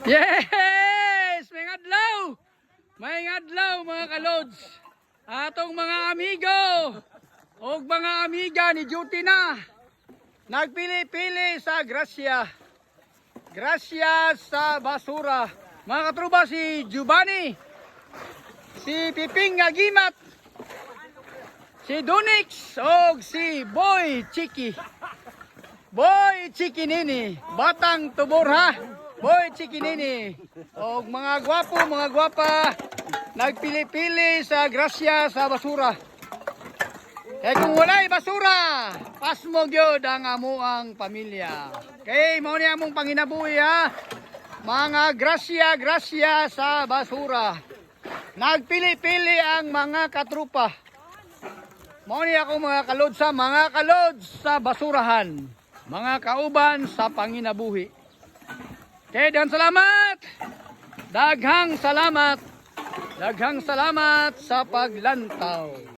Yes! May adlaw mga kalods. Atong mga amigo o mga amiga ni Duty na nagpili-pili sa grasya. Grasya sa basura. Mga katruba, si Giovanni, si Piping Agimat, si Dunix o si Boy Chiki. Boy Chiki Nini, batang tubor ha. Boy Chiki Nini. O mga gwapo, mga gwapa, nagpili-pili sa grasya sa basura. Kaya kung wala'y basura, pasmo gyud ang amuang pamilya. Kay mao ni among panginabuhi ha. Mga grasya sa basura. Nagpili-pili ang mga katrupa. Mao ni ako mga kalod sa basurahan. Mga kauban sa panginabuhi. Kaya daghang salamat. Daghang salamat sa paglantaw.